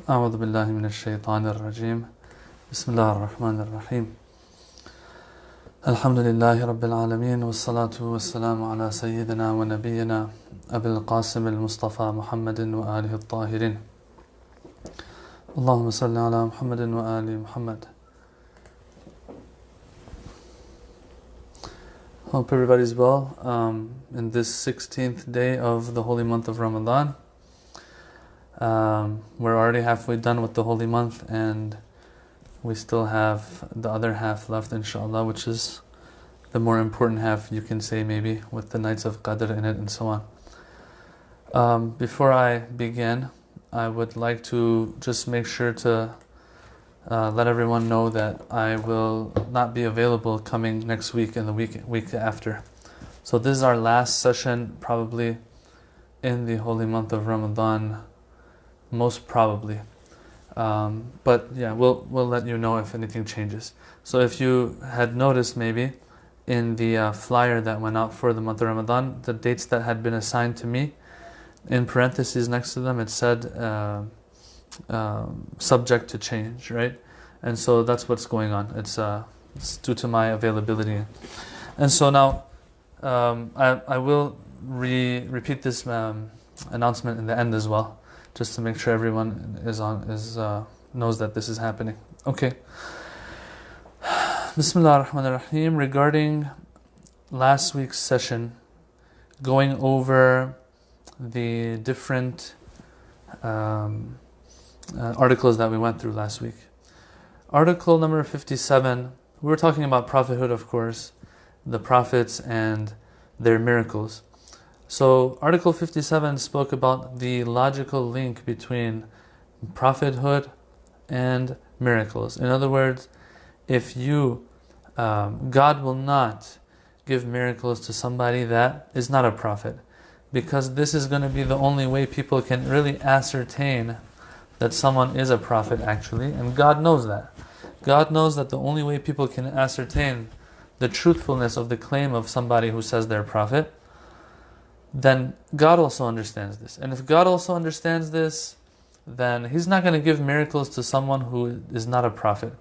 أعوذ بالله من الشيطان الرجيم بسم الله الرحمن الرحيم الحمد لله رب العالمين والصلاة والسلام على سيدنا ونبينا أبي القاسم المصطفى محمد وآله الطاهرين اللهم صل على محمد وآل محمد. Hope everybody's well in this 16th day of the holy month of Ramadan. We're already halfway done with the holy month, and we still have the other half left, inshallah, which is the more important half, you can say, maybe, with the nights of Qadr in it and so on. Before I begin, I would like to just make sure to let everyone know that I will not be available coming next week and the week after. So this is our last session, probably in the holy month of Ramadan, most probably. But yeah, we'll let you know if anything changes. So if you had noticed, maybe in the flyer that went out for the month of Ramadan, the dates that had been assigned to me, in parentheses next to them, it said subject to change, right? And so that's what's going on. It's due to my availability. And so now I will repeat this announcement in the end as well, just to make sure everyone knows that this is happening. Okay. Bismillah ar-Rahman ar-Rahim. Regarding last week's session, going over the different articles that we went through last week. Article number 57, we were talking about prophethood, of course, the prophets and their miracles. So Article 57 spoke about the logical link between prophethood and miracles. In other words, if God will not give miracles to somebody that is not a prophet, because this is going to be the only way people can really ascertain that someone is a prophet actually, and God knows that. God knows that the only way people can ascertain the truthfulness of the claim of somebody who says they're a prophet, then God also understands this. And if God also understands this, then He's not going to give miracles to someone who is not a prophet.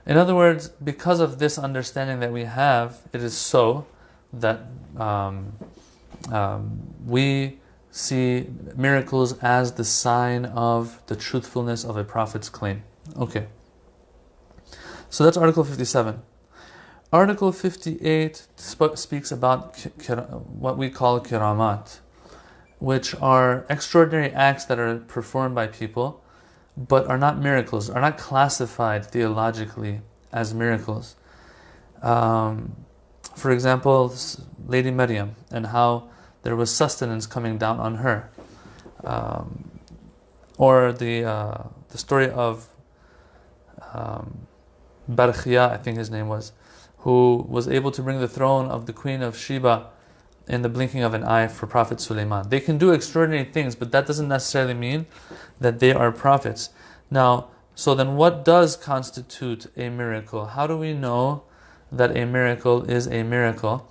In other words, because of this understanding that we have, it is so that we see miracles as the sign of the truthfulness of a prophet's claim. Okay. So that's Article 57. Article 58 speaks about what we call kiramat, which are extraordinary acts that are performed by people, but are not miracles, are not classified theologically as miracles. For example, Lady Maryam, and how there was sustenance coming down on her. Or the story of Barkhia, I think his name was, who was able to bring the throne of the Queen of Sheba in the blinking of an eye for Prophet Sulaiman. They can do extraordinary things, but that doesn't necessarily mean that they are prophets. Now, so then what does constitute a miracle? How do we know that a miracle is a miracle?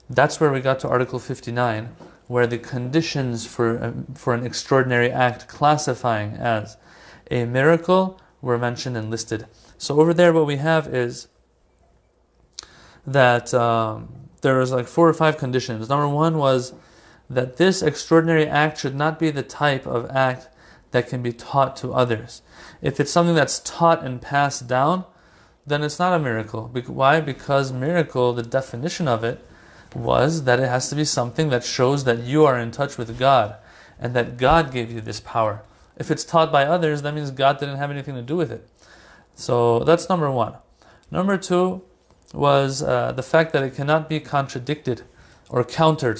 That's where we got to Article 59, where the conditions for an extraordinary act classifying as a miracle were mentioned and listed. So over there what we have is that there was like 4 or 5 conditions. Number 1 was that this extraordinary act should not be the type of act that can be taught to others. If it's something that's taught and passed down, then it's not a miracle. Why? Because miracle, the definition of it was that it has to be something that shows that you are in touch with God and that God gave you this power. If it's taught by others, that means God didn't have anything to do with it. So that's number 1. Number 2 was the fact that it cannot be contradicted or countered.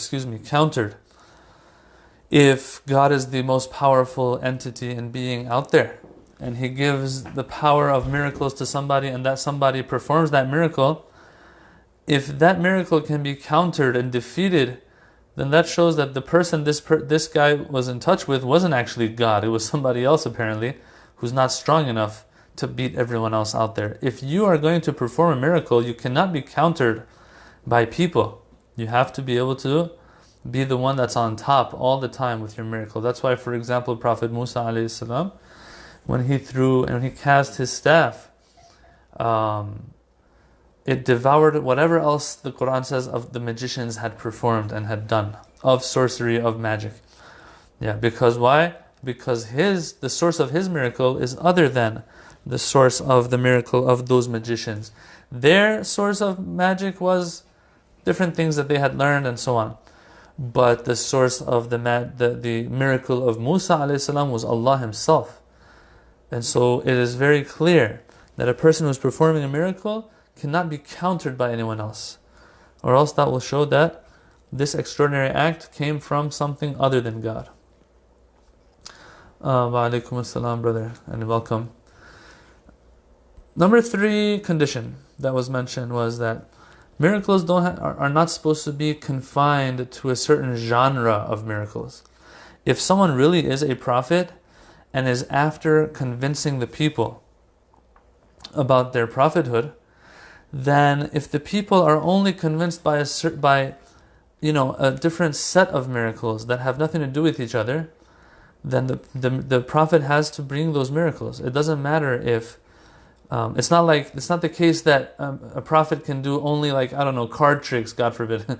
If God is the most powerful entity and being out there, and He gives the power of miracles to somebody, and that somebody performs that miracle, if that miracle can be countered and defeated, then that shows that the person this guy was in touch with wasn't actually God. It was somebody else apparently who's not strong enough to beat everyone else out there. If you are going to perform a miracle, you cannot be countered by people. You have to be able to be the one that's on top all the time with your miracle. That's why, for example, Prophet Musa alayhi salam, when he threw and when he cast his staff, it devoured whatever else the Quran says of the magicians had performed and had done of sorcery, of magic. Yeah, because why? Because the source of his miracle is other than the source of the miracle of those magicians. Their source of magic was different things that they had learned and so on. But the source of the miracle of Musa alayhi salam was Allah Himself. And so it is very clear that a person who is performing a miracle cannot be countered by anyone else. Or else that will show that this extraordinary act came from something other than God. Wa alaikum assalam, brother, and welcome. Number 3 condition that was mentioned was that miracles are not supposed to be confined to a certain genre of miracles. If someone really is a prophet and is after convincing the people about their prophethood, then if the people are only convinced by a different set of miracles that have nothing to do with each other, then the prophet has to bring those miracles. It doesn't matter if it's not the case that a prophet can do only card tricks, God forbid,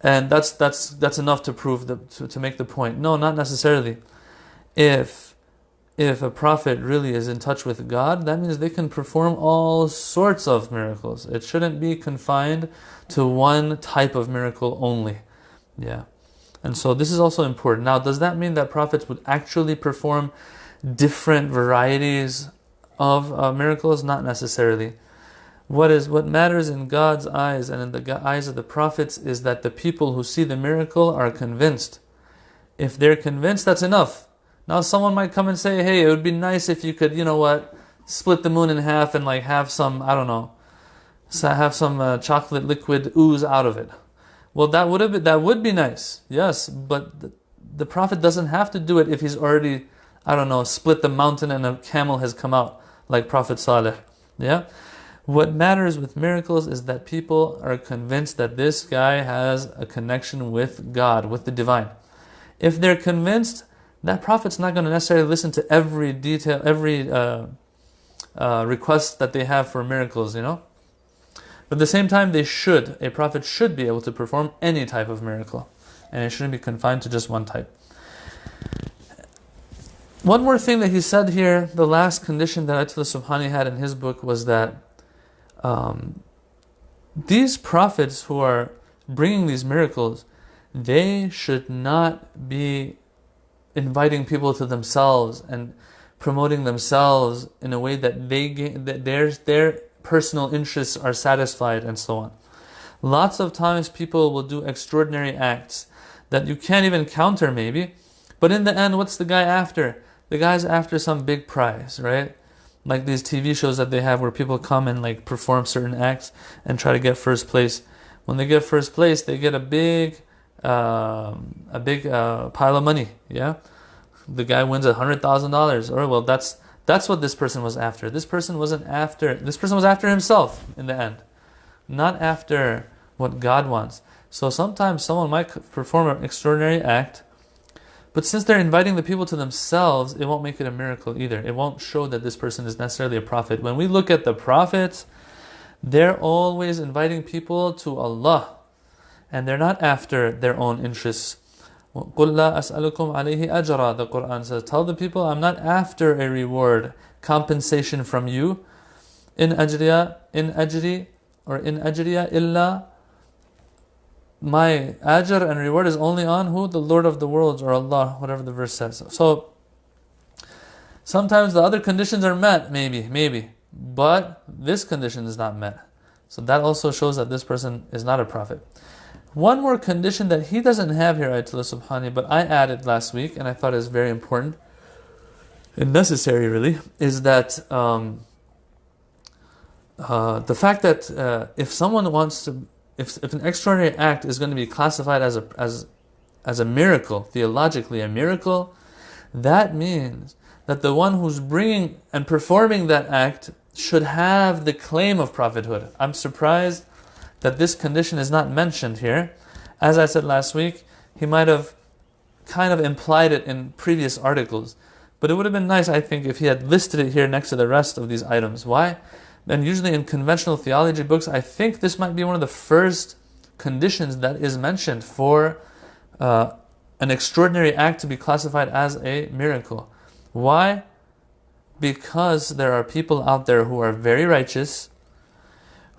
and that's enough to prove to make the point. No, not necessarily. If a prophet really is in touch with God, that means they can perform all sorts of miracles. It shouldn't be confined to one type of miracle only. Yeah. And so this is also important. Now, does that mean that prophets would actually perform different varieties of miracles? Not necessarily. What matters in God's eyes and in the eyes of the prophets is that the people who see the miracle are convinced. If they're convinced, that's enough. Now someone might come and say, hey, it would be nice if you could, split the moon in half and have some, have some chocolate liquid ooze out of it. Well, that would be nice, yes, but the prophet doesn't have to do it if he's already, split the mountain and a camel has come out, like Prophet Saleh. Yeah? What matters with miracles is that people are convinced that this guy has a connection with God, with the divine. If they're convinced, that prophet's not going to necessarily listen to every detail, every request that they have for miracles, But at the same time, a prophet should be able to perform any type of miracle. And it shouldn't be confined to just one type. One more thing that he said here, the last condition that Ayatullah Subhani had in his book was that these prophets who are bringing these miracles, they should not be inviting people to themselves and promoting themselves in a way that their personal interests are satisfied and so on. Lots of times people will do extraordinary acts that you can't even counter maybe, but in the end, what's the guy after? The guy's after some big prize, right? Like these TV shows that they have where people come and perform certain acts and try to get first place. When they get first place, they get a big pile of money. Yeah, the guy wins $100,000. Or well, that's what this person was after. This person was after himself in the end, not after what God wants. So sometimes someone might perform an extraordinary act, but since they're inviting the people to themselves, it won't make it a miracle either. It won't show that this person is necessarily a prophet. When we look at the prophets, they're always inviting people to Allah, and they're not after their own interests. قُلْ لَا أَسْأَلُكُمْ عَلَيْهِ أَجْرًا, the Quran says, tell the people, I'm not after a reward, compensation from you. In ajri illa, my ajr and reward is only on who? The Lord of the worlds, or Allah, whatever the verse says. So sometimes the other conditions are met, maybe, but this condition is not met. So that also shows that this person is not a prophet. One more condition that he doesn't have here, Ayatullah Subhani, but I added last week, and I thought is very important and necessary really, is that the fact that if someone wants to, if an extraordinary act is going to be classified as a miracle, theologically a miracle, that means that the one who's bringing and performing that act should have the claim of prophethood. I'm surprised that this condition is not mentioned here. As I said last week, he might have kind of implied it in previous articles, But it would have been nice, I think, if he had listed it here next to the rest of these items. Why? And usually in conventional theology books, I think this might be one of the first conditions that is mentioned for an extraordinary act to be classified as a miracle. Why? Because there are people out there who are very righteous,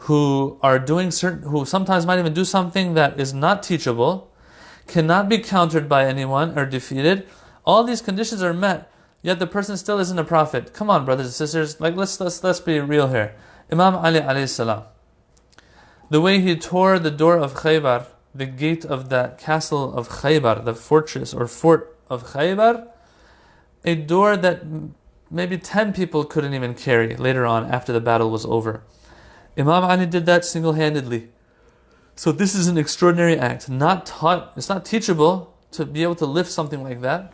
who are doing who sometimes might even do something that is not teachable, cannot be countered by anyone or defeated. All these conditions are met, yet the person still isn't a prophet. Come on, brothers and sisters, like let's be real here. Imam Ali alayhi salam, the way he tore the door of Khaybar, the gate of that castle of Khaybar, the fortress or fort of Khaybar, a door that maybe 10 people couldn't even carry later on after the battle was over. Imam Ali did that single-handedly. So this is an extraordinary act, not taught, it's not teachable to be able to lift something like that.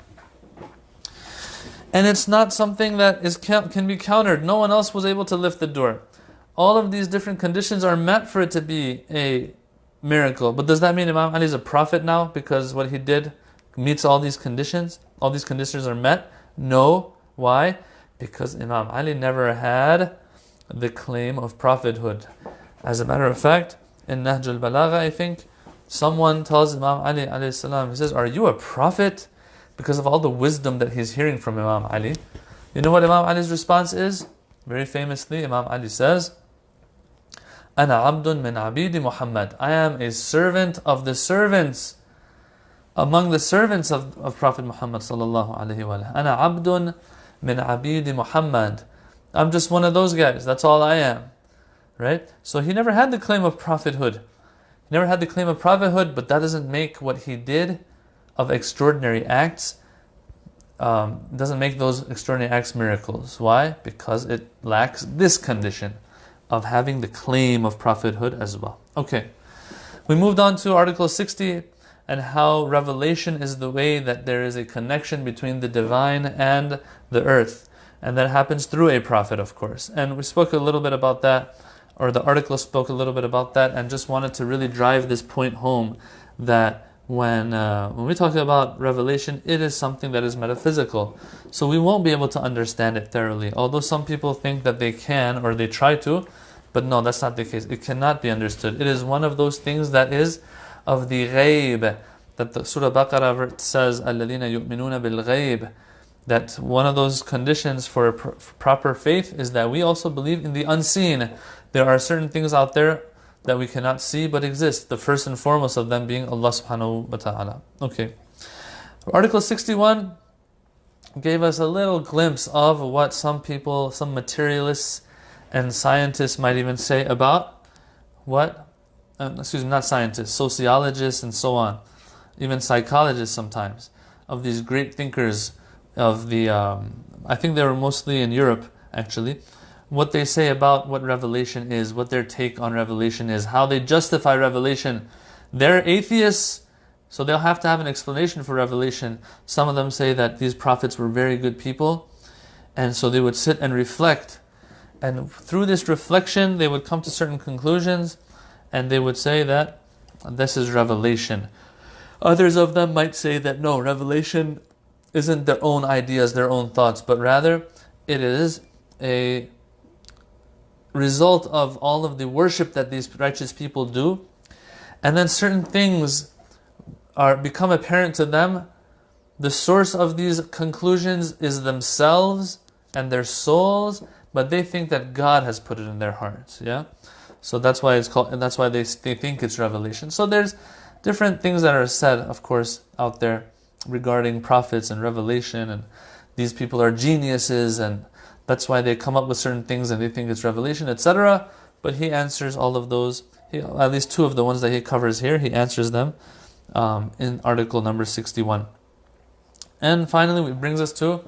And it's not something that can be countered. No one else was able to lift the door. All of these different conditions are meant for it to be a miracle. But does that mean Imam Ali is a prophet now because what he did meets all these conditions? All these conditions are met? No. Why? Because Imam Ali never had the claim of prophethood. As a matter of fact, in Nahj al-Balagha, I think, someone tells Imam Ali alayhi salam, he says, "Are you a prophet?" Because of all the wisdom that he's hearing from Imam Ali. You know what Imam Ali's response is? Very famously, Imam Ali says, "Ana abdun min abidi Muhammad." I am a servant of the servants, among the servants of Prophet Muhammad sallallahu alaihi wa sallam. Ana abdun min abidi Muhammad. I'm just one of those guys. That's all I am. Right? So he never had the claim of prophethood. He never had the claim of prophethood, but that doesn't make what he did of extraordinary acts, doesn't make those extraordinary acts miracles. Why? Because it lacks this condition of having the claim of prophethood as well. Okay. We moved on to Article 60 and how revelation is the way that there is a connection between the divine and the earth. And that happens through a prophet, of course. And we spoke a little bit about that, or the article spoke a little bit about that, and just wanted to really drive this point home that when we talk about revelation, it is something that is metaphysical. So we won't be able to understand it thoroughly. Although some people think that they can, or they try to, but no, that's not the case. It cannot be understood. It is one of those things that is of the ghaib, that the Surah Baqarah says, الَّذِينَ يُؤْمِنُونَ بِالْغَيْبِ, that one of those conditions for proper faith is that we also believe in the unseen. There are certain things out there that we cannot see but exist. The first and foremost of them being Allah subhanahu wa ta'ala. Okay. Article 61 gave us a little glimpse of what some people, some materialists and scientists might even say about what, not scientists, sociologists and so on, even psychologists sometimes, of these great thinkers of the, I think they were mostly in Europe actually, what they say about what revelation is, what their take on revelation is, how they justify revelation. They're atheists, so they'll have to have an explanation for revelation. Some of them say that these prophets were very good people, and so they would sit and reflect. And through this reflection, they would come to certain conclusions, and they would say that this is revelation. Others of them might say that no, revelation isn't their own ideas, their own thoughts, but rather it is a result of all of the worship that these righteous people do, and then certain things become apparent to them. The source of these conclusions is themselves and their souls, but they think that God has put it in their hearts. Yeah, so that's why it's called, and that's why they think it's revelation. So there's different things that are said, of course, out there regarding prophets and revelation, and these people are geniuses, and that's why they come up with certain things and they think it's revelation, etc. But he answers all of those, at least two of the ones that he covers here, he answers them in article number 61. And finally, it brings us to,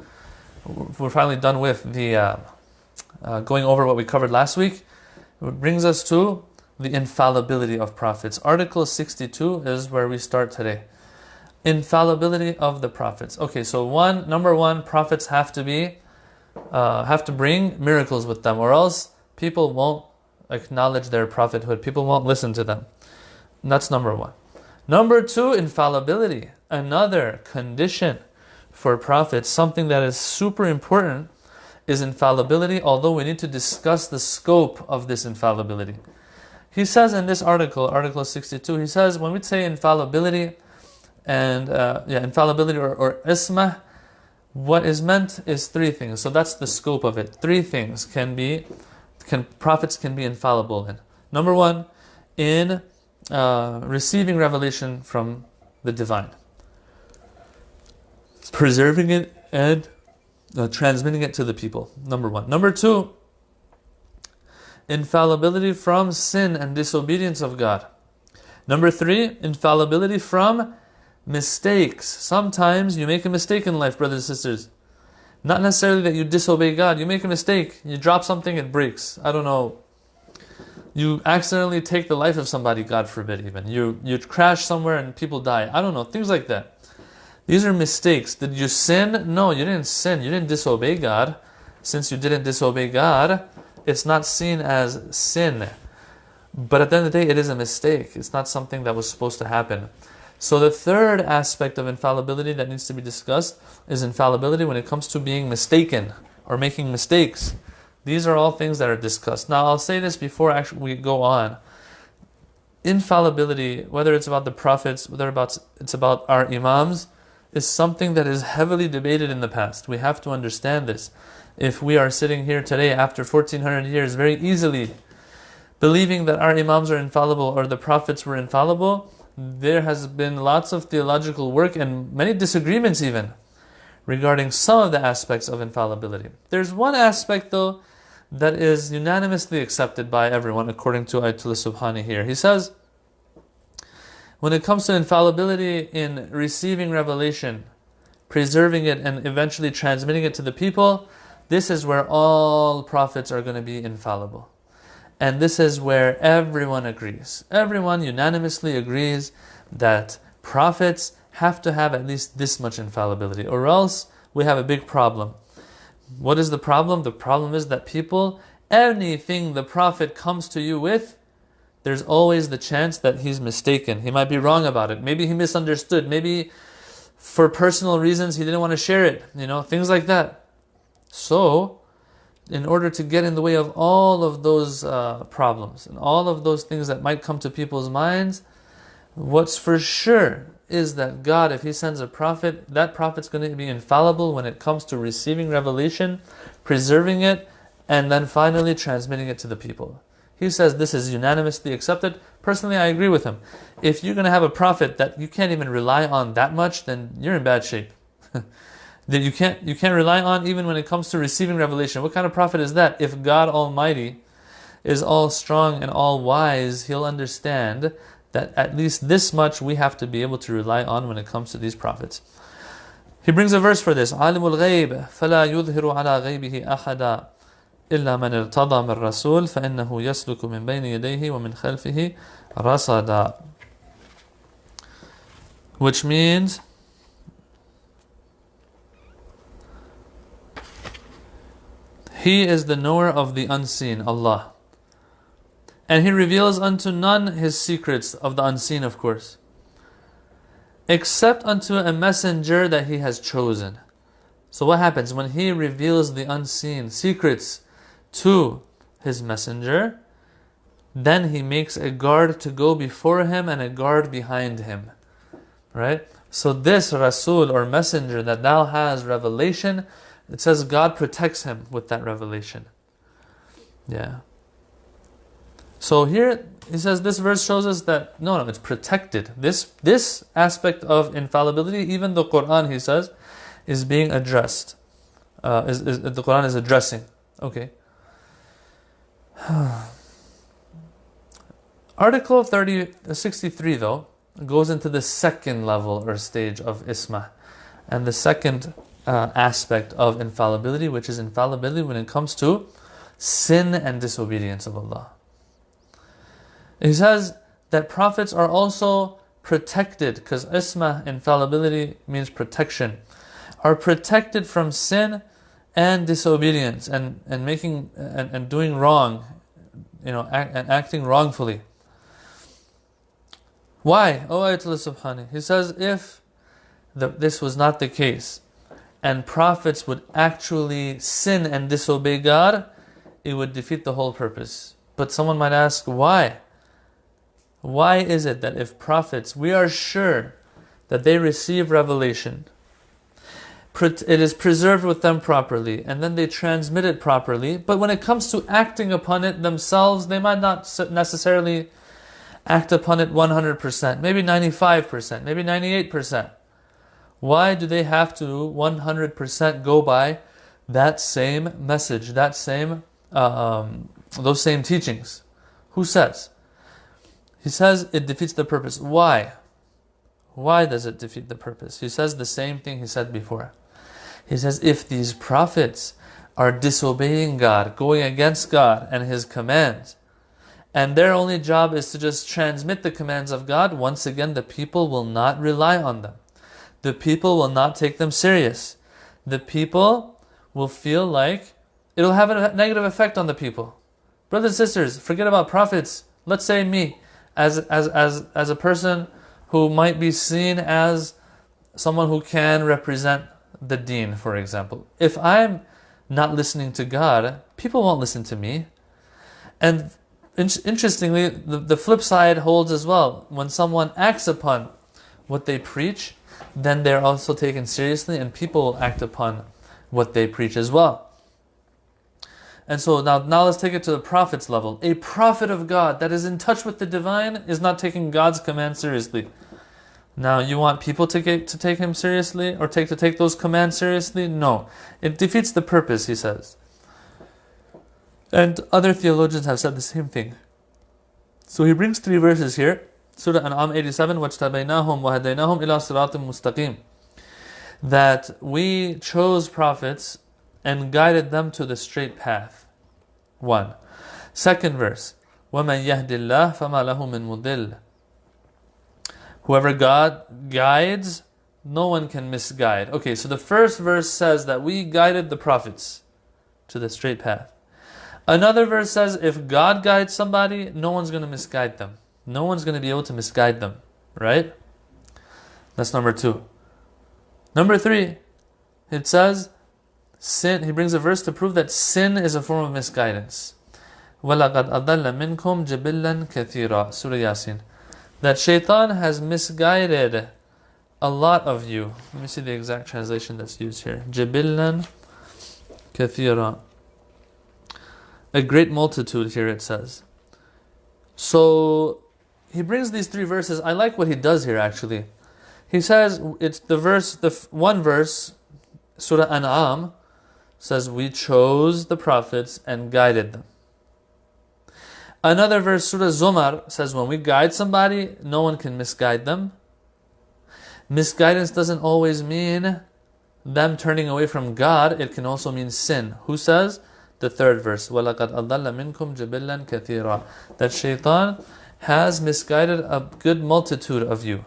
we're finally done with the going over what we covered last week. It brings us to the infallibility of prophets. Article 62 is where we start today. Infallibility of the prophets. Okay, so number one, prophets have to bring miracles with them, or else people won't acknowledge their prophethood. People won't listen to them. And that's number one. Number two, infallibility. Another condition for prophets, something that is super important is infallibility, although we need to discuss the scope of this infallibility. He says in this article, Article 62, he says when we say infallibility and infallibility or ismah, what is meant is three things. So that's the scope of it. Three things prophets can be infallible in. Number one, in receiving revelation from the divine, preserving it and transmitting it to the people. Number one. Number two, infallibility from sin and disobedience of God. Number three, infallibility from mistakes. Sometimes you make a mistake in life, brothers and sisters. Not necessarily that you disobey God. You make a mistake. You drop something, it breaks. I don't know. You accidentally take the life of somebody, God forbid even. You crash somewhere and people die. I don't know. Things like that. These are mistakes. Did you sin? No, you didn't sin. You didn't disobey God. Since you didn't disobey God, it's not seen as sin. But at the end of the day, it is a mistake. It's not something that was supposed to happen. So the third aspect of infallibility that needs to be discussed is infallibility when it comes to being mistaken or making mistakes. These are all things that are discussed. Now I'll say this before actually we go on. Infallibility, whether it's about the prophets, whether it's about our imams, is something that is heavily debated in the past. We have to understand this. If we are sitting here today after 1400 years very easily believing that our imams are infallible or the prophets were infallible, there has been lots of theological work and many disagreements even regarding some of the aspects of infallibility. There's one aspect though that is unanimously accepted by everyone according to Ayatullah Subhani here. He says, when it comes to infallibility in receiving revelation, preserving it and eventually transmitting it to the people, this is where all prophets are going to be infallible. And this is where everyone agrees. Everyone unanimously agrees that prophets have to have at least this much infallibility, or else we have a big problem. What is the problem? The problem is that people, anything the prophet comes to you with, there's always the chance that he's mistaken. He might be wrong about it. Maybe he misunderstood. Maybe for personal reasons he didn't want to share it. Things like that. So, in order to get in the way of all of those problems and all of those things that might come to people's minds, what's for sure is that God, if He sends a prophet, that prophet's going to be infallible when it comes to receiving revelation, preserving it, and then finally transmitting it to the people. He says this is unanimously accepted. Personally, I agree with him. If you're going to have a prophet that you can't even rely on that much, then you're in bad shape. That you can't rely on even when it comes to receiving revelation. What kind of prophet is that? If God Almighty is all strong and all wise, He'll understand that at least this much we have to be able to rely on when it comes to these prophets. He brings a verse for this. عَالِمُ الْغَيْبِ فَلَا يُظْهِرُ عَلَى غَيْبِهِ أَحَدًا إِلَّا مَنْ ارْتَضَى مِنْ رَسُولٍ فَإِنَّهُ يَسْلُكُ مِنْ بَيْنِ يَدَيْهِ وَمِنْ خَلْفِهِ رَصَدًا. Which means, He is the knower of the unseen, Allah. And He reveals unto none His secrets of the unseen, of course, except unto a messenger that He has chosen. So what happens when He reveals the unseen secrets to His messenger? Then He makes a guard to go before him and a guard behind him. Right? So this Rasul or messenger that now has revelation, it says God protects him with that revelation. Yeah. So here he says this verse shows us that no, it's protected. This aspect of infallibility, even the Quran, he says, is being addressed. The Quran is addressing. Okay. Article 63 though goes into the second level or stage of isma, and the second aspect of infallibility, which is infallibility when it comes to sin and disobedience of Allah. He says that prophets are also protected, because isma, infallibility, means protection, are protected from sin and disobedience and making and doing wrong, and acting wrongfully. Why? Oh, Ayatullah Subhani. He says if this was not the case, and prophets would actually sin and disobey God, it would defeat the whole purpose. But someone might ask, why? Why is it that if prophets, we are sure that they receive revelation, it is preserved with them properly, and then they transmit it properly, but when it comes to acting upon it themselves, they might not necessarily act upon it 100%, maybe 95%, maybe 98%. Why do they have to 100% go by that same message, that same, those same teachings? Who says? He says it defeats the purpose. Why? Why does it defeat the purpose? He says the same thing he said before. He says, if these prophets are disobeying God, going against God and His commands, and their only job is to just transmit the commands of God, once again, the people will not rely on them. The people will not take them serious. The people will feel like it'll have a negative effect on the people. Brothers and sisters, forget about prophets. Let's say me, as a person who might be seen as someone who can represent the deen, for example. If I'm not listening to God, people won't listen to me. And interestingly, the flip side holds as well. When someone acts upon what they preach, then they're also taken seriously, and people will act upon what they preach as well. And so now let's take it to the prophet's level. A prophet of God that is in touch with the divine is not taking God's command seriously. Now, you want people to take him seriously, or to take those commands seriously? No. It defeats the purpose, he says. And other theologians have said the same thing. So he brings 3 verses here. Surah An'am 87, وَاجْتَبَيْنَاهُمْ وَهَدَيْنَاهُمْ إِلَىٰ صِرَاطٍ مُسْتَقِيمٍ. That we chose prophets and guided them to the straight path. 1. Second verse, وَمَنْ يَهْدِ اللَّهِ فَمَا لَهُ مِنْ مُضِلٍّ. Whoever God guides, no one can misguide. Okay, so the first verse says that we guided the prophets to the straight path. Another verse says if God guides somebody, no one's going to misguide them. No one's going to be able to misguide them. Right? That's number 2. Number 3, it says sin. He brings a verse to prove that sin is a form of misguidance. وَلَقَدْ أَضَلَّ مِنْكُمْ جِبِلًّا كَثِيرًا. Surah Yasin. That shaitan has misguided a lot of you. Let me see the exact translation that's used here. Jibillan kathira. A great multitude here it says. So he brings these 3 verses. I like what he does here actually. He says, it's one verse, Surah An'am, says we chose the prophets and guided them. Another verse, Surah Zumar, says when we guide somebody, no one can misguide them. Misguidance doesn't always mean them turning away from God. It can also mean sin. Who says? The 3rd verse, وَلَقَدْ أَضَلَّ مِنْكُمْ جِبِلًّا كَثِيرًا. That shaitan has misguided a good multitude of you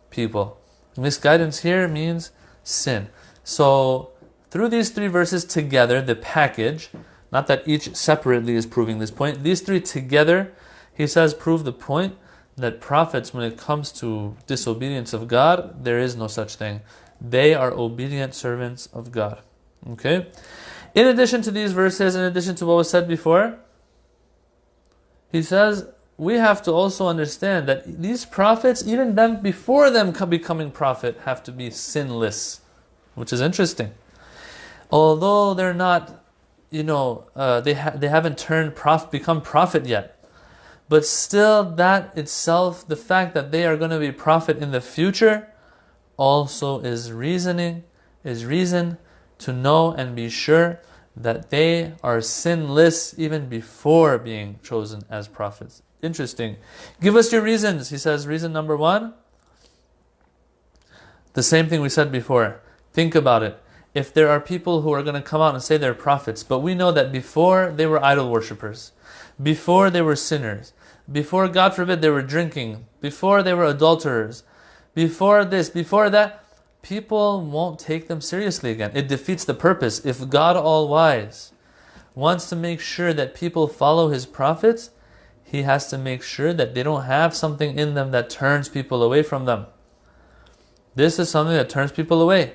people. Misguidance here means sin. So through these 3 verses together, the package, not that each separately is proving this point, these 3 together, he says, prove the point that prophets, when it comes to disobedience of God, there is no such thing. They are obedient servants of God. Okay? In addition to these verses, in addition to what was said before, he says, we have to also understand that these prophets, even them before them becoming prophet, have to be sinless, which is interesting. Although they're not, they haven't become prophet yet, but still that itself, the fact that they are going to be prophet in the future, also is reason to know and be sure that they are sinless even before being chosen as prophets. Interesting. Give us your reasons. He says, reason number 1, the same thing we said before. Think about it. If there are people who are going to come out and say they're prophets, but we know that before they were idol worshippers, before they were sinners, before, God forbid, they were drinking, before they were adulterers, before this, before that, people won't take them seriously again. It defeats the purpose. If God All-Wise wants to make sure that people follow His prophets, He has to make sure that they don't have something in them that turns people away from them. This is something that turns people away.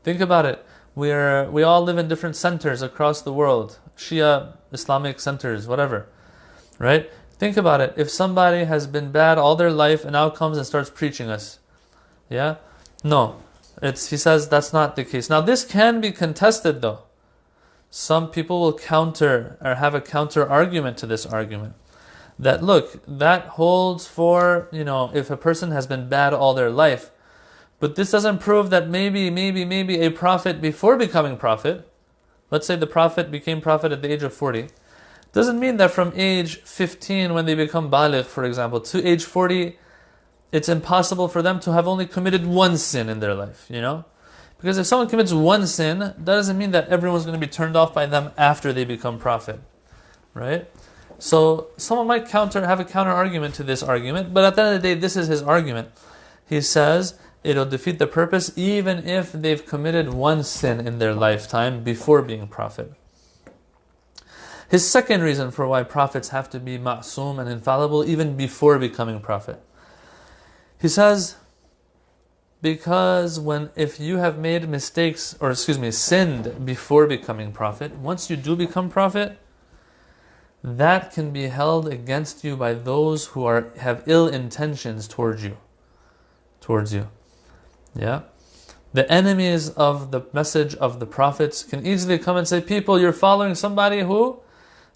Think about it. We all live in different centers across the world, Shia, Islamic centers, whatever, right? Think about it. If somebody has been bad all their life and now comes and starts preaching us, yeah? No. He says that's not the case. Now this can be contested though. Some people will counter or have a counter argument to this argument. That look, that holds for, if a person has been bad all their life. But this doesn't prove that maybe a prophet before becoming prophet, let's say the prophet became prophet at the age of 40, doesn't mean that from age 15 when they become baligh, for example, to age 40, it's impossible for them to have only committed one sin in their life, Because if someone commits one sin, that doesn't mean that everyone's going to be turned off by them after they become prophet, right? So someone might have a counter argument to this argument, but at the end of the day, this is his argument. He says it'll defeat the purpose even if they've committed one sin in their lifetime before being prophet. His second reason for why prophets have to be ma'soom and infallible even before becoming prophet. He says, because if you have made mistakes, sinned before becoming prophet, once you do become prophet, that can be held against you by those who have ill intentions towards you. Yeah? The enemies of the message of the prophets can easily come and say, people, you're following somebody who,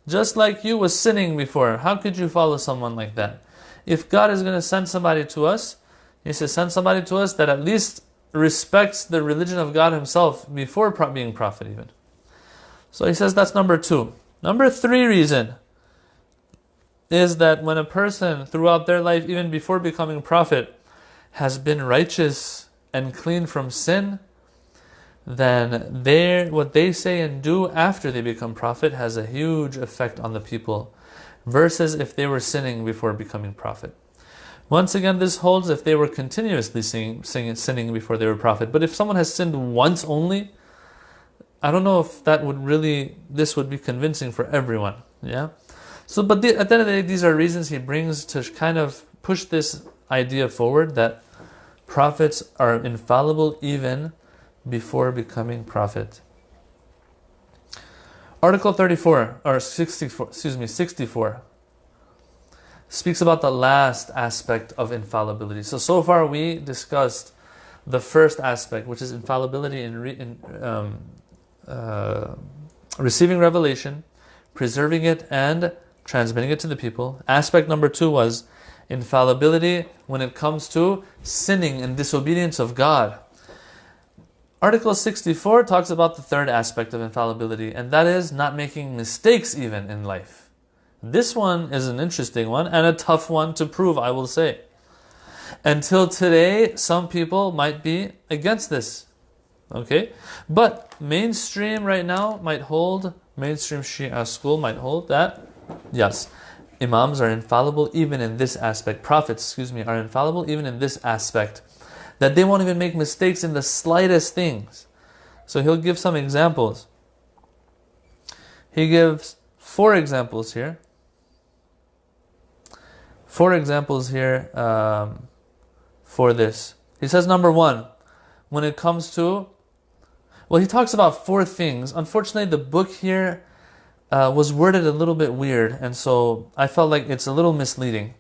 just like you, was sinning before. How could you follow someone like that? If God is going to send somebody to us, He says, send somebody to us that at least respects the religion of God Himself before being prophet even. So he says that's number 2. Number 3 reason is that when a person throughout their life, even before becoming prophet, has been righteous and clean from sin, then what they say and do after they become prophet has a huge effect on the people, versus if they were sinning before becoming prophet. Once again, this holds if they were continuously sinning before they were prophet. But if someone has sinned once only, I don't know if this would be convincing for everyone. Yeah. So, at the end of the day, these are reasons he brings to kind of push this idea forward that prophets are infallible even before becoming prophet. Article 64 speaks about the last aspect of infallibility. So far we discussed the first aspect, which is infallibility in receiving revelation, preserving it, and transmitting it to the people. Aspect number 2 was infallibility when it comes to sinning and disobedience of God. Article 64 talks about the third aspect of infallibility, and that is not making mistakes even in life. This one is an interesting one and a tough one to prove, I will say. Until today, some people might be against this. Okay? But mainstream right now mainstream Shia school might hold that, yes, Imams are infallible even in this aspect. Prophets, are infallible even in this aspect. That they won't even make mistakes in the slightest things. So he'll give some examples. He gives 4 examples here. 4 examples here for this. He says number 1, when it comes to, he talks about 4 things. Unfortunately, the book here was worded a little bit weird, and so I felt like it's a little misleading.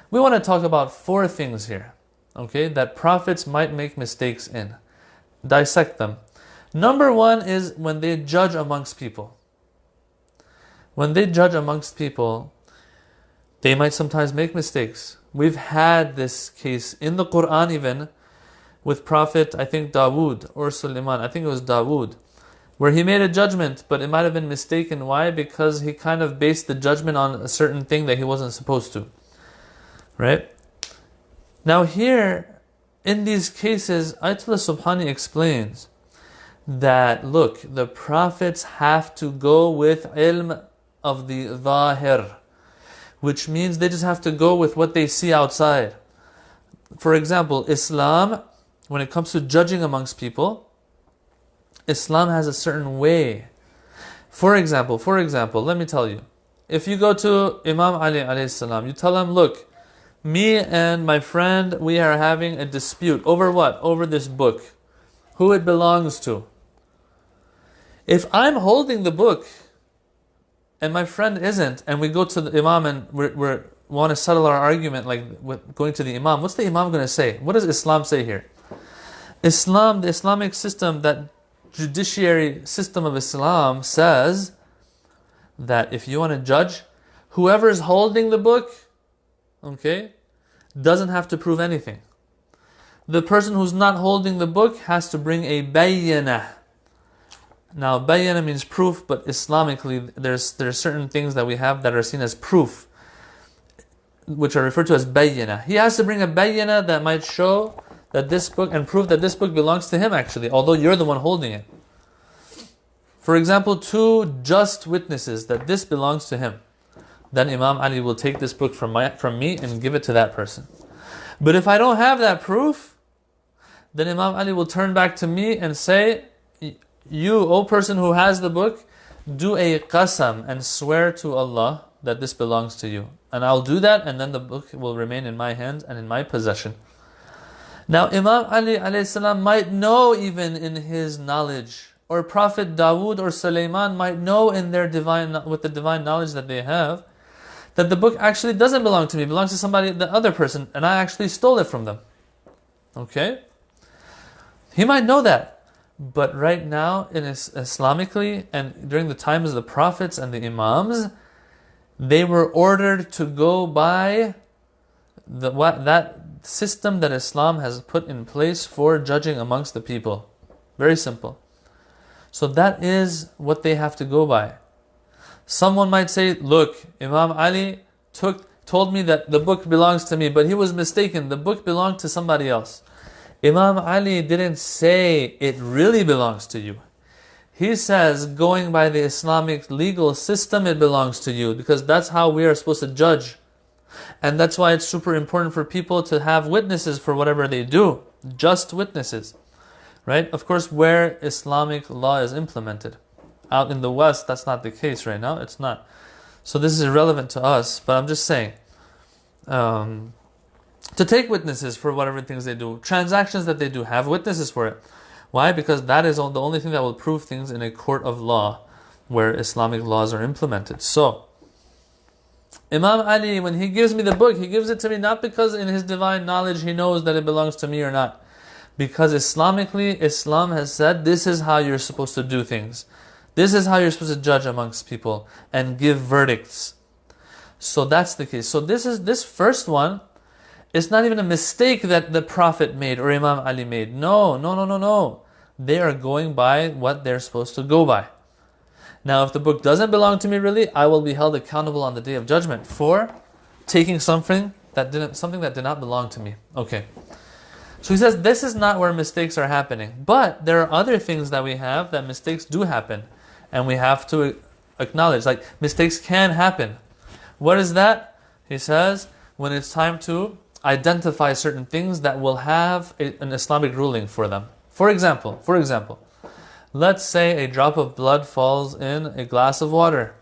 We want to talk about 4 things here, okay, that prophets might make mistakes in. Dissect them. Number 1 is when they judge amongst people. When they judge amongst people, they might sometimes make mistakes. We've had this case in the Quran even with Prophet, I think Dawood or Sulaiman, I think it was Dawood, where he made a judgment, but it might have been mistaken. Why? Because he kind of based the judgment on a certain thing that he wasn't supposed to. Right? Now here, in these cases, Ayatullah Subhani explains that, look, the prophets have to go with ilm of the zahir, which means they just have to go with what they see outside. For example, Islam, when it comes to judging amongst people, Islam has a certain way. For example, let me tell you. If you go to Imam Ali alayhi salam, you tell him, look, me and my friend, we are having a dispute. Over what? Over this book. Who it belongs to. If I'm holding the book and my friend isn't, and we go to the Imam and we want to settle our argument like with going to the Imam, what's the Imam going to say? What does Islam say here? Islam, the Islamic system, that judiciary system of Islam says that if you want to judge, whoever is holding the book, okay, doesn't have to prove anything. The person who's not holding the book has to bring a bayyinah. Now, bayyinah means proof, but Islamically, there's certain things that we have that are seen as proof, which are referred to as bayyinah. He has to bring a bayyinah that might show that this book, and prove that this book belongs to him actually, although you're the one holding it. For example, 2 just witnesses that this belongs to him. Then Imam Ali will take this book from me and give it to that person. But if I don't have that proof, then Imam Ali will turn back to me and say, you, O person who has the book, do a qasam and swear to Allah that this belongs to you. And I'll do that, and then the book will remain in my hands and in my possession. Now, Imam Ali alayhi salam might know even in his knowledge, or Prophet Dawood or Sulaiman might know in their with the divine knowledge that they have, that the book actually doesn't belong to me, it belongs to somebody, the other person, and I actually stole it from them. Okay? He might know that. But right now, Islamically, and during the times of the prophets and the Imams, they were ordered to go by that system that Islam has put in place for judging amongst the people. Very simple. So that is what they have to go by. Someone might say, look, Imam Ali told me that the book belongs to me, but he was mistaken. The book belonged to somebody else. Imam Ali didn't say it really belongs to you. He says, going by the Islamic legal system, it belongs to you, because that's how we are supposed to judge. And that's why it's super important for people to have witnesses for whatever they do. Just witnesses. Right? Of course, where Islamic law is implemented. Out in the West, that's not the case right now. It's not. So this is irrelevant to us, but I'm just saying. To take witnesses for whatever things they do. Transactions that they do, have witnesses for it. Why? Because that is the only thing that will prove things in a court of law where Islamic laws are implemented. So, Imam Ali, when he gives me the book, he gives it to me not because in his divine knowledge he knows that it belongs to me or not. Because Islamically, Islam has said this is how you're supposed to do things. This is how you're supposed to judge amongst people and give verdicts. So that's the case. So this first one, it's not even a mistake that the Prophet made or Imam Ali made. No. They are going by what they're supposed to go by. Now, if the book doesn't belong to me really, I will be held accountable on the Day of Judgment for taking something that did not belong to me. Okay. So he says this is not where mistakes are happening. But there are other things that we have that mistakes do happen. And we have to acknowledge, like mistakes can happen. What is that? He says, when it's time to identify certain things that will have an Islamic ruling for them. For example, let's say a drop of blood falls in a glass of water.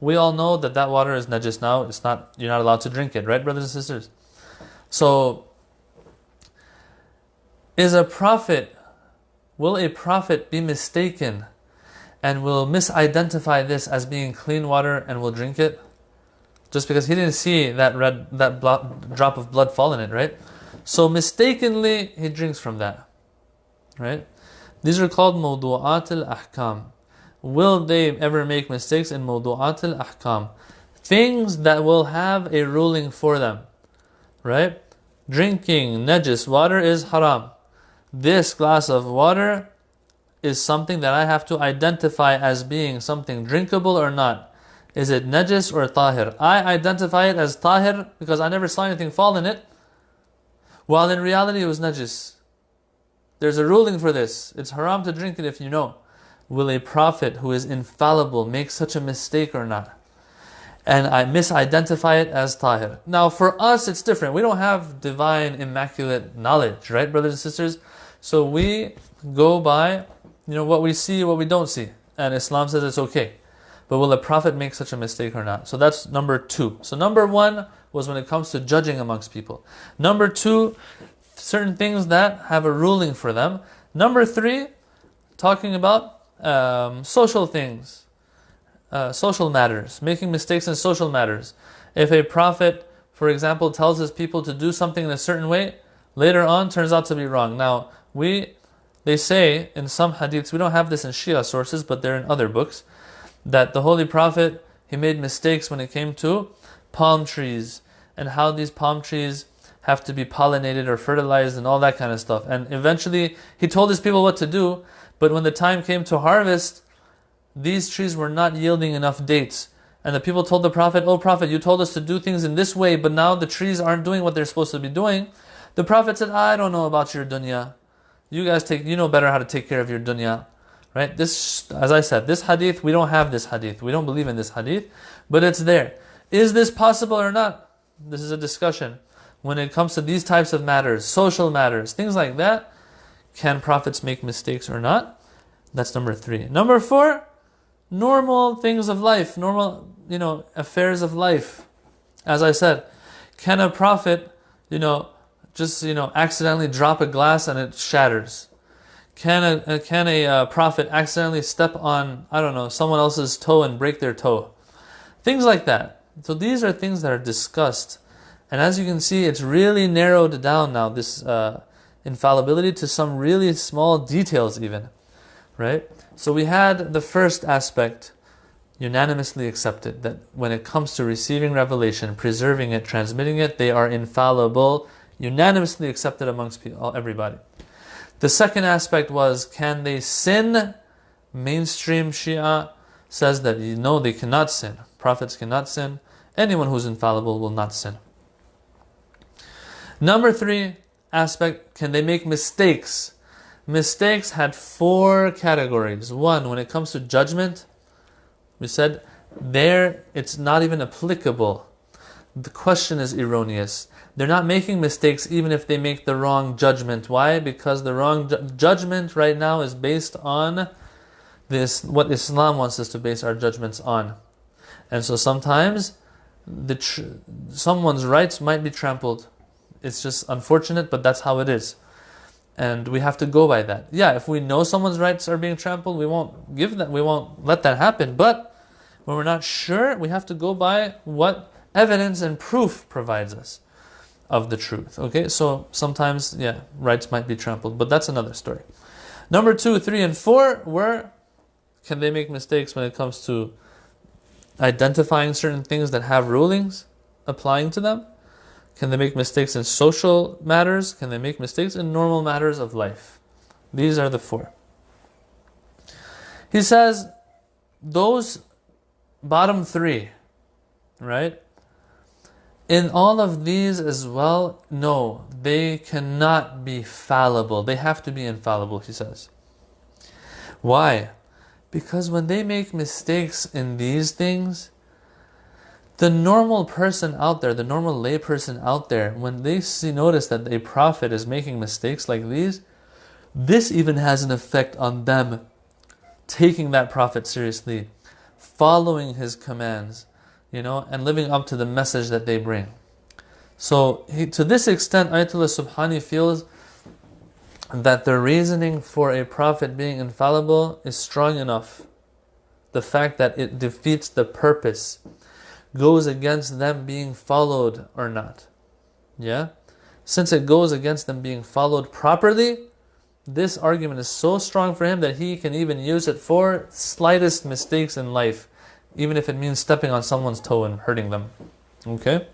We all know that water is najis now. You're not allowed to drink it, right, brothers and sisters? So, will a prophet be mistaken and will misidentify this as being clean water and will drink it? Just because he didn't see that drop of blood fall in it, right? So mistakenly, he drinks from that, right? These are called mawdu'at al-ahkam. Will they ever make mistakes in mawdu'at al-ahkam? Things that will have a ruling for them, right? Drinking najis water is haram. This glass of water is something that I have to identify as being something drinkable or not. Is it najis or tahir? I identify it as tahir because I never saw anything fall in it, while in reality it was najis. There's a ruling for this. It's haram to drink it if you know. Will a prophet who is infallible make such a mistake or not? And I misidentify it as tahir. Now for us it's different. We don't have divine immaculate knowledge, right, brothers and sisters? So we go by what we see, what we don't see. And Islam says it's okay. But will a prophet make such a mistake or not? So that's number 2. So number 1 was when it comes to judging amongst people. Number 2, certain things that have a ruling for them. Number 3, talking about social things, social matters, making mistakes in social matters. If a prophet, for example, tells his people to do something in a certain way, later on turns out to be wrong. Now, they say in some hadiths, we don't have this in Shia sources, but they're in other books, that the Holy Prophet, he made mistakes when it came to palm trees, and how these palm trees have to be pollinated or fertilized and all that kind of stuff. And eventually, he told his people what to do, but when the time came to harvest, these trees were not yielding enough dates. And the people told the Prophet, "Oh Prophet, you told us to do things in this way, but now the trees aren't doing what they're supposed to be doing." The Prophet said, "I don't know about your dunya. You guys you know better how to take care of your dunya." Right? This, as I said, this hadith, we don't have this hadith. We don't believe in this hadith, but it's there. Is this possible or not? This is a discussion. When it comes to these types of matters, social matters, things like that, can prophets make mistakes or not? That's number 3. Number 4, normal things of life, normal, affairs of life. As I said, can a prophet, just, accidentally drop a glass and it shatters? Can a prophet accidentally step on, someone else's toe and break their toe? Things like that. So these are things that are discussed. And as you can see, it's really narrowed down now, this infallibility, to some really small details even. Right? So we had the first aspect, unanimously accepted, that when it comes to receiving revelation, preserving it, transmitting it, they are infallible, unanimously accepted amongst everybody. The second aspect was, can they sin? Mainstream Shia says that no, they cannot sin. Prophets cannot sin. Anyone who's infallible will not sin. Number 3 aspect, can they make mistakes? Mistakes had 4 categories. 1, when it comes to judgment, we said there it's not even applicable. The question is erroneous. They're not making mistakes even if they make the wrong judgment. Why? Because the wrong judgment right now is based on this, what Islam wants us to base our judgments on. And so sometimes someone's rights might be trampled. It's just unfortunate, but that's how it is. And we have to go by that. Yeah, if we know someone's rights are being trampled, we won't let that happen. But when we're not sure, we have to go by what evidence and proof provides us of the truth. Okay, so sometimes, rights might be trampled, but that's another story. Number 2, 3, and 4 were, can they make mistakes when it comes to identifying certain things that have rulings applying to them? Can they make mistakes in social matters? Can they make mistakes in normal matters of life? These are the 4. He says, those bottom 3, right? In all of these as well, no, they cannot be fallible. They have to be infallible, he says. Why? Because when they make mistakes in these things, the normal person out there, the normal lay person out there, when they notice that a prophet is making mistakes like these, this even has an effect on them taking that prophet seriously, following his commands, and living up to the message that they bring. So to this extent, Ayatullah Subhani feels that the reasoning for a prophet being infallible is strong enough. The fact that it defeats the purpose, goes against them being followed or not. Yeah? Since it goes against them being followed properly, this argument is so strong for him that he can even use it for slightest mistakes in life, even if it means stepping on someone's toe and hurting them. Okay?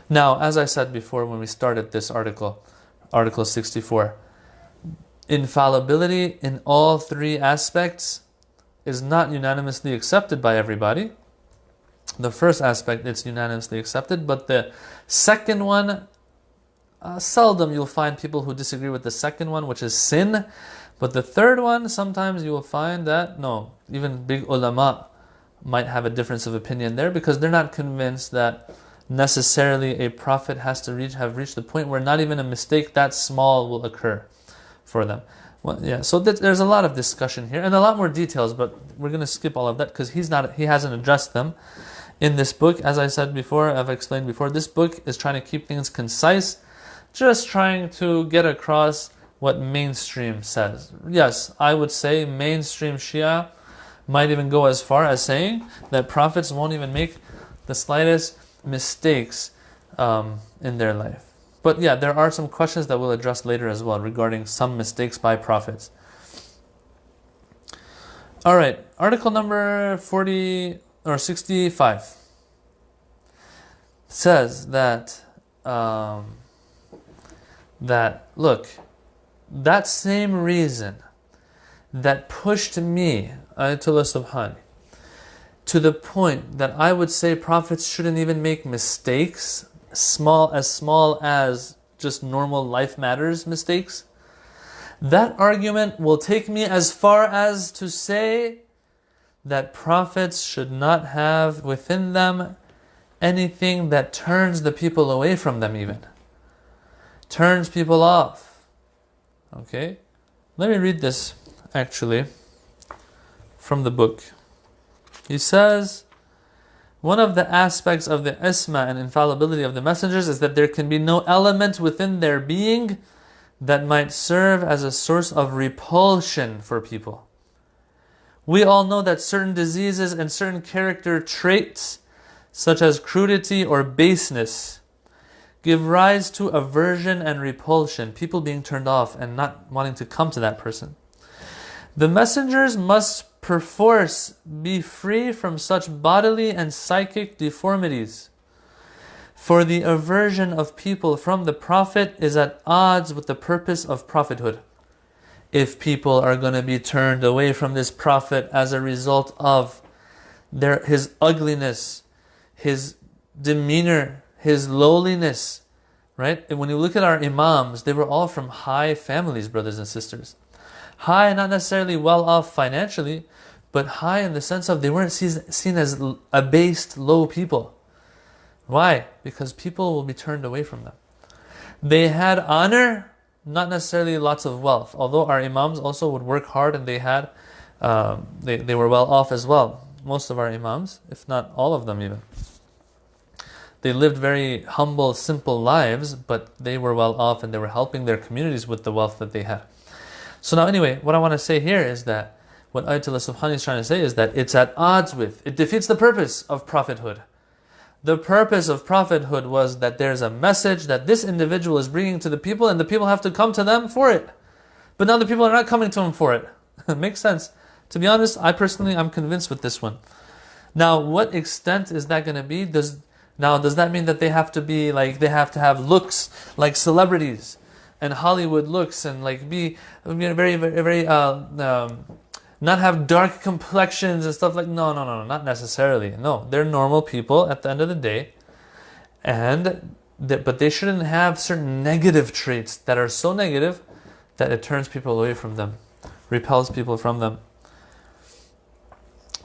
Now, as I said before when we started this article, Article 64, infallibility in all 3 aspects is not unanimously accepted by everybody. The first aspect, it's unanimously accepted, but the second one, seldom you'll find people who disagree with the second one, which is sin. But the third one, sometimes you will find that, no, even big ulama might have a difference of opinion there, because they're not convinced that necessarily a prophet has to have reached the point where not even a mistake that small will occur for them. Well, so there's a lot of discussion here and a lot more details, but we're going to skip all of that because he hasn't addressed them in this book. As I said before, I've explained before, this book is trying to keep things concise, just trying to get across what mainstream says. Yes, I would say mainstream Shia might even go as far as saying that prophets won't even make the slightest mistakes in their life. But yeah, there are some questions that we'll address later as well regarding some mistakes by prophets. All right, article number 40 or 65 says that look, that same reason that pushed me, Ayatullah Subhani, to the point that I would say prophets shouldn't even make mistakes, small as just normal life matters mistakes. That argument will take me as far as to say that prophets should not have within them anything that turns the people away from them, even turns people off. Okay, let me read this actually from the book. He says, one of the aspects of the isma and infallibility of the messengers is that there can be no element within their being that might serve as a source of repulsion for people. We all know that certain diseases and certain character traits, such as crudity or baseness, give rise to aversion and repulsion, people being turned off and not wanting to come to that person. The messengers must perforce be free from such bodily and psychic deformities. For the aversion of people from the Prophet is at odds with the purpose of prophethood. If people are going to be turned away from this Prophet as a result of his ugliness, his demeanor, his lowliness, right? And when you look at our Imams, they were all from high families, brothers and sisters. High, not necessarily well off financially, but high in the sense of they weren't seen as abased, low people. Why? Because people will be turned away from them. They had honor, not necessarily lots of wealth. Although our Imams also would work hard and they had, they were well off as well. Most of our Imams, if not all of them even. They lived very humble, simple lives, but they were well off and they were helping their communities with the wealth that they had. So now anyway, what I want to say here is that what Ayatollah Subhani is trying to say is that it's at odds with, it defeats the purpose of prophethood. The purpose of prophethood was that there's a message that this individual is bringing to the people and the people have to come to them for it. But now the people are not coming to him for it. It makes sense. To be honest, I'm convinced with this one. Now, what extent is that going to be? Does that mean that they have to be like, they have to have looks like celebrities and Hollywood looks and like be very, very, not have dark complexions and stuff like, no, not necessarily. No, they're normal people at the end of the day. But they shouldn't have certain negative traits that are so negative that it turns people away from them, repels people from them.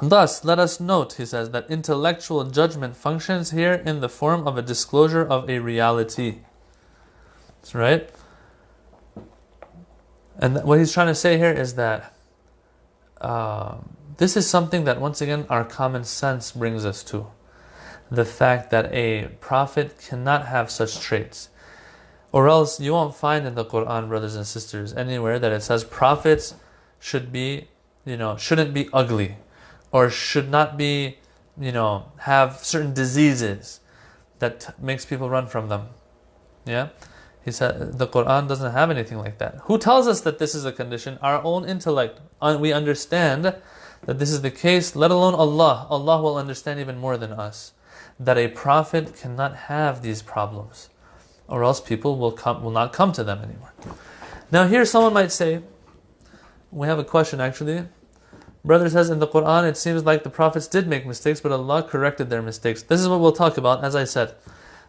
Thus, let us note, he says, that intellectual judgment functions here in the form of a disclosure of a reality. That's right. And what he's trying to say here is that this is something that, once again, our common sense brings us to. The fact that a prophet cannot have such traits. Or else you won't find in the Quran, brothers and sisters, anywhere that it says prophets shouldn't be ugly. Or should not be, have certain diseases that makes people run from them. Yeah? He said the Quran doesn't have anything like that. Who tells us that this is a condition? Our own intellect. We understand that this is the case, let alone Allah. Allah will understand even more than us. That a prophet cannot have these problems. Or else people will not come to them anymore. Now here someone might say, we have a question actually. Brother says in the Quran, it seems like the prophets did make mistakes, but Allah corrected their mistakes. This is what we'll talk about, as I said.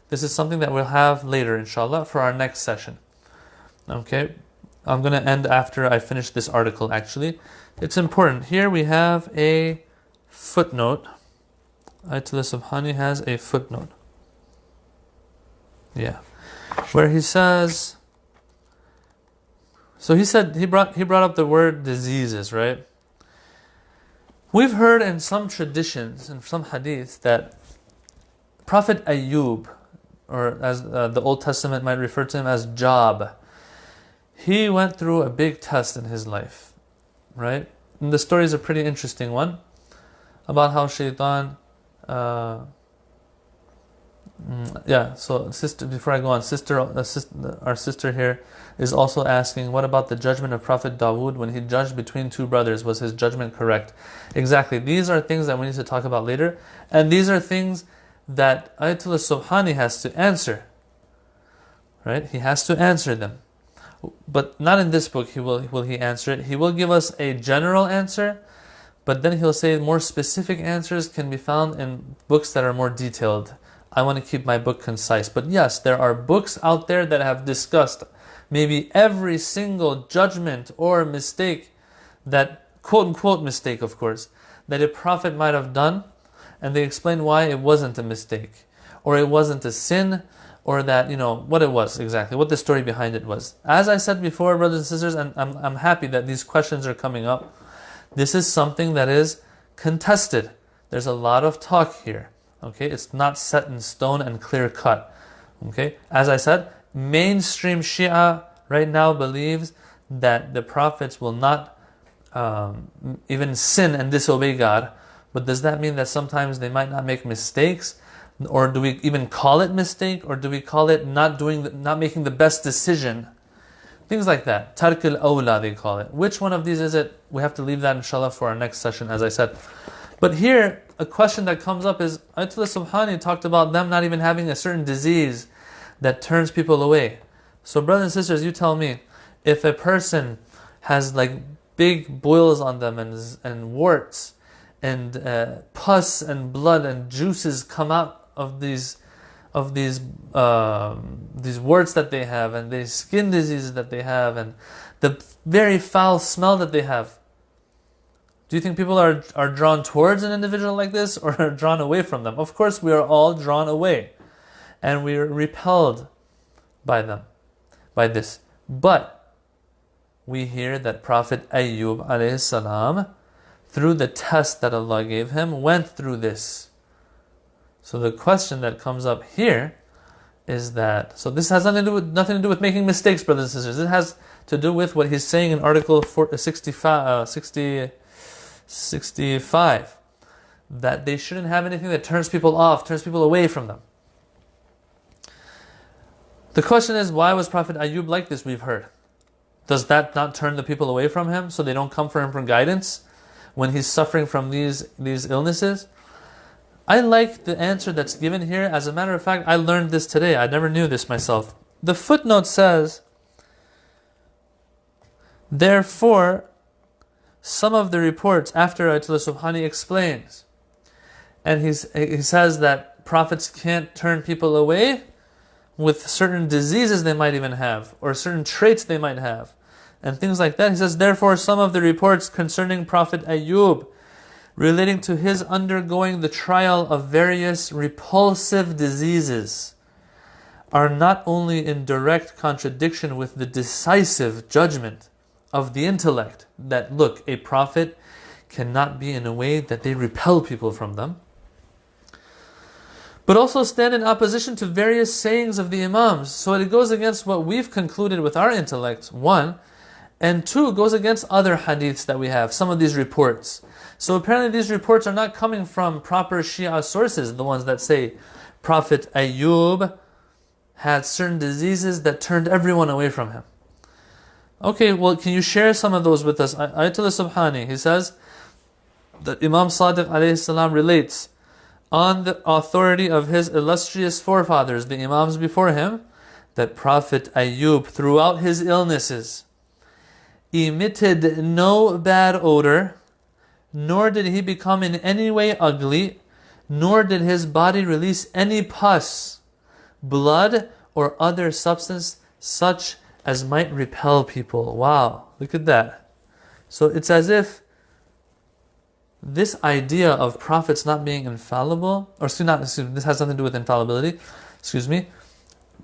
This is something that we'll have later, inshallah, for our next session. Okay? I'm going to end after I finish this article, actually. It's important. Here we have a footnote. Ayatollah Subhani has a footnote. Yeah. Where he says... So he said, he brought up the word diseases, right? We've heard in some traditions, in some hadith, that Prophet Ayyub, or as the Old Testament might refer to him as Job, he went through a big test in his life, right? And the story is a pretty interesting one about how Shaitan. So sister, before I go on, our sister here is also asking, what about the judgment of Prophet Dawood when he judged between two brothers? Was his judgment correct? Exactly. These are things that we need to talk about later, and these are things that Ayatullah Subhani has to answer. Right? He has to answer them, but not in this book. Will he answer it? He will give us a general answer, but then he'll say more specific answers can be found in books that are more detailed. I want to keep my book concise. But yes, there are books out there that have discussed maybe every single judgment or mistake that, quote-unquote mistake, of course, that a prophet might have done, and they explain why it wasn't a mistake, or it wasn't a sin, or that, what it was exactly, what the story behind it was. As I said before, brothers and sisters, and I'm happy that these questions are coming up, this is something that is contested. There's a lot of talk here. Okay, it's not set in stone and clear cut. Okay, as I said, mainstream Shia right now believes that the prophets will not even sin and disobey God. But does that mean that sometimes they might not make mistakes? Or do we even call it mistake? Or do we call it not making the best decision? Things like that. Tark al-awla, they call it. Which one of these is it? We have to leave that inshallah for our next session, as I said. But here, a question that comes up is, Ayatullah Subhani talked about them not even having a certain disease that turns people away. So brothers and sisters, you tell me, if a person has like big boils on them and warts and pus and blood and juices come out of these warts that they have, and the skin diseases that they have, and the very foul smell that they have, do you think people are drawn towards an individual like this, or are drawn away from them? Of course, we are all drawn away, and we are repelled by them, by this. But we hear that Prophet Ayyub alayhi salam, through the test that Allah gave him, went through this. So the question that comes up here is that, so this has nothing to do with making mistakes, brothers and sisters. It has to do with what he's saying in Article 65, that they shouldn't have anything that turns people off, turns people away from them. The question is, why was Prophet Ayyub like this, we've heard? Does that not turn the people away from him, so they don't come for him for guidance when he's suffering from these illnesses? I like the answer that's given here. As a matter of fact, I learned this today. I never knew this myself. The footnote says, therefore, some of the reports after Ayatullah Subhani explains, and he says that prophets can't turn people away with certain diseases they might even have, or certain traits they might have, and things like that. He says, therefore, some of the reports concerning Prophet Ayyub relating to his undergoing the trial of various repulsive diseases are not only in direct contradiction with the decisive judgment of the intellect that, look, a prophet cannot be in a way that they repel people from them, but also stand in opposition to various sayings of the Imams. So it goes against what we've concluded with our intellect, one, and two, goes against other hadiths that we have, some of these reports. So apparently these reports are not coming from proper Shia sources, the ones that say Prophet Ayyub had certain diseases that turned everyone away from him. Okay, well, can you share some of those with us? Ayatullah Subhani, he says that Imam Sadiq alayhi salam relates on the authority of his illustrious forefathers, the Imams before him, that Prophet Ayyub, throughout his illnesses, emitted no bad odor, nor did he become in any way ugly, nor did his body release any pus, blood, or other substance such as might repel people. Wow, look at that. So it's as if this idea of prophets not being infallible, or this has nothing to do with infallibility,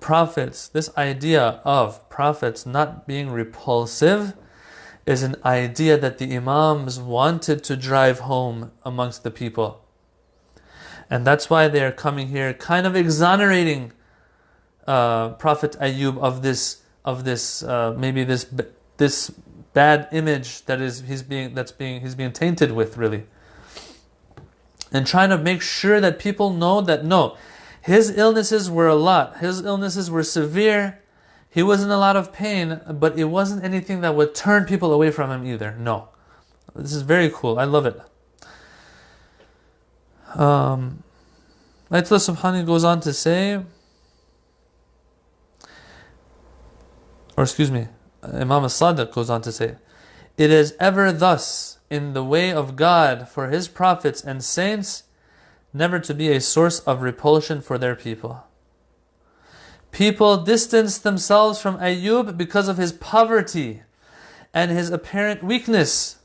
prophets, this idea of prophets not being repulsive is an idea that the Imams wanted to drive home amongst the people. And that's why they're coming here kind of exonerating Prophet Ayyub of this of this maybe this bad image that he's being tainted with, really. And trying to make sure that people know that no, his illnesses were a lot. His illnesses were severe. He was in a lot of pain, but it wasn't anything that would turn people away from him either. No. This is very cool. I love it. Ayatullah Subhani goes on to say, or excuse me, Imam Sadiq goes on to say, it is ever thus in the way of God for His prophets and saints, never to be a source of repulsion for their people. People distanced themselves from Ayyub because of his poverty and his apparent weakness,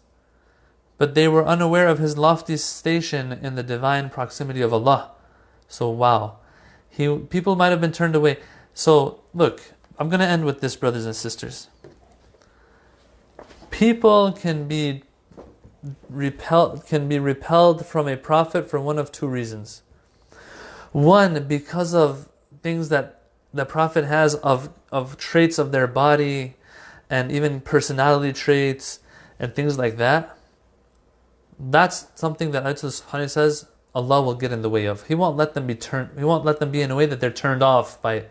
but they were unaware of his lofty station in the divine proximity of Allah. So wow, people might have been turned away. So look, I'm going to end with this, brothers and sisters. People can be repelled from a prophet for one of two reasons. One, because of things that the prophet has of traits of their body and even personality traits and things like that. That's something that Ayatollah Subhani says Allah will get in the way of. He won't let them be He won't let them be in a way that they're turned off by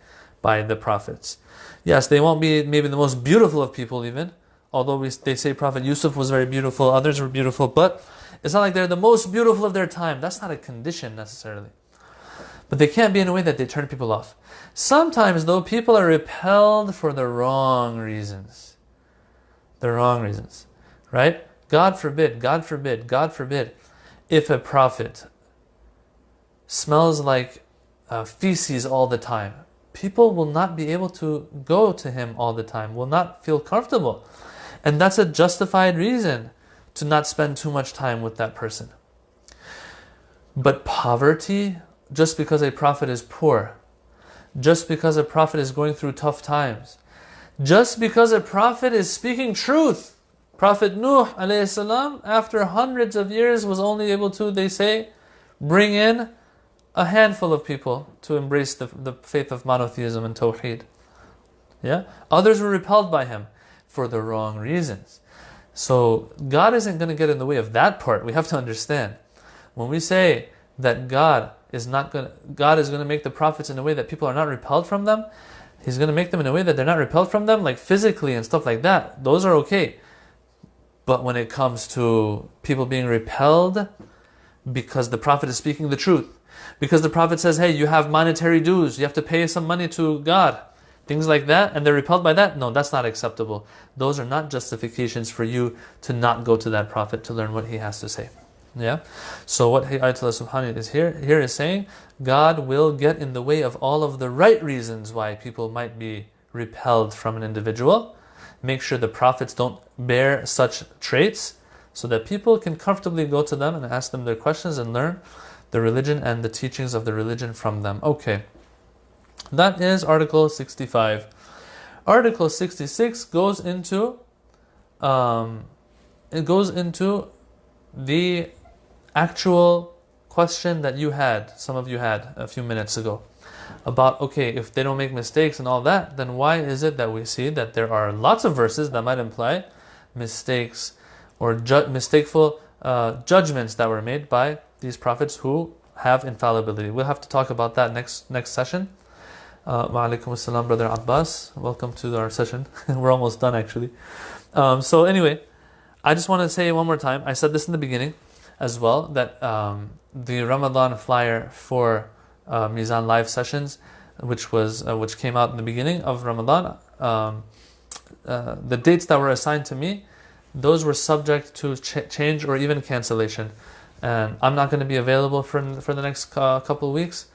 the prophets. Yes, they won't be maybe the most beautiful of people even. Although they say Prophet Yusuf was very beautiful, others were beautiful, but it's not like they're the most beautiful of their time. That's not a condition necessarily. But they can't be in a way that they turn people off. Sometimes, though, people are repelled for the wrong reasons. The wrong reasons. Right? God forbid, God forbid, God forbid, if a prophet smells like feces all the time, people will not be able to go to him all the time, will not feel comfortable. And that's a justified reason to not spend too much time with that person. But poverty, just because a prophet is poor, just because a prophet is going through tough times, just because a prophet is speaking truth. Prophet Nuh alayhi salam, after hundreds of years, was only able to, they say, bring in a handful of people to embrace the faith of monotheism and tawheed. Yeah? Others were repelled by him for the wrong reasons. So God isn't going to get in the way of that part. We have to understand. When we say that God is going to make the prophets in a way that people are not repelled from them, He's going to make them in a way that they're not repelled from them, like physically and stuff like that. Those are okay. But when it comes to people being repelled because the prophet is speaking the truth, because the prophet says, hey, you have monetary dues, you have to pay some money to God, things like that, and they're repelled by that, no, that's not acceptable. Those are not justifications for you to not go to that prophet to learn what he has to say. Yeah. So what Ayatollah Subhani is here is saying, God will get in the way of all of the right reasons why people might be repelled from an individual. Make sure the prophets don't bear such traits so that people can comfortably go to them and ask them their questions and learn the religion and the teachings of the religion from them. Okay. That is Article 65. Article 66 goes into the actual question that some of you had a few minutes ago, about, okay, if they don't make mistakes and all that, then why is it that we see that there are lots of verses that might imply mistakes or mistakeful judgments that were made by these prophets who have infallibility? We'll have to talk about that next session. Wa alaikum assalam, Brother Abbas. Welcome to our session. We're almost done, actually. So anyway, I just want to say one more time, I said this in the beginning as well, that the Ramadan flyer for Mizan live sessions, which came out in the beginning of Ramadan, the dates that were assigned to me, those were subject to change or even cancellation, and I'm not going to be available for the next couple of weeks,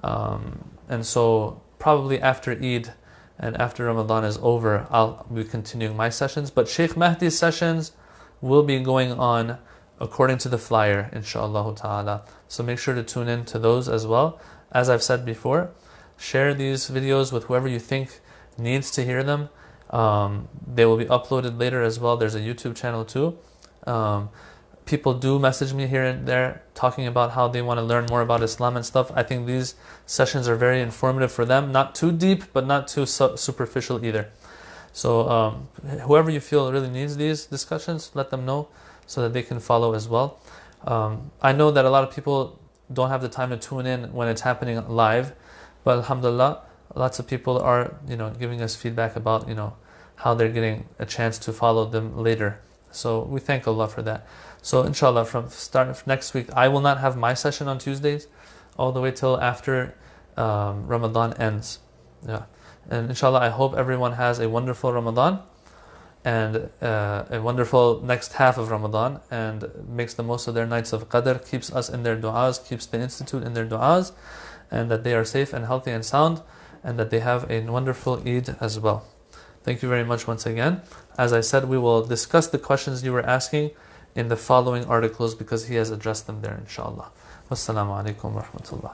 and so probably after Eid and after Ramadan is over, I'll be continuing my sessions, but Sheikh Mahdi's sessions will be going on according to the flyer, inshaAllah ta'ala. So make sure to tune in to those as well. As I've said before, share these videos with whoever you think needs to hear them. They will be uploaded later as well. There's a YouTube channel too. People do message me here and there talking about how they want to learn more about Islam and stuff. I think these sessions are very informative for them. Not too deep, but not too superficial either. So whoever you feel really needs these discussions, let them know so that they can follow as well. I know that a lot of people don't have the time to tune in when it's happening live, but alhamdulillah, lots of people are, giving us feedback about, how they're getting a chance to follow them later. So we thank Allah for that. So inshallah, from start of next week, I will not have my session on Tuesdays all the way till after Ramadan ends. Yeah. And inshallah, I hope everyone has a wonderful Ramadan and a wonderful next half of Ramadan, and makes the most of their nights of Qadr, keeps us in their du'as, keeps the Institute in their du'as, and that they are safe and healthy and sound, and that they have a wonderful Eid as well. Thank you very much once again. As I said, we will discuss the questions you were asking in the following articles because he has addressed them there, inshallah. Wassalamu alaikum wa rahmatullah.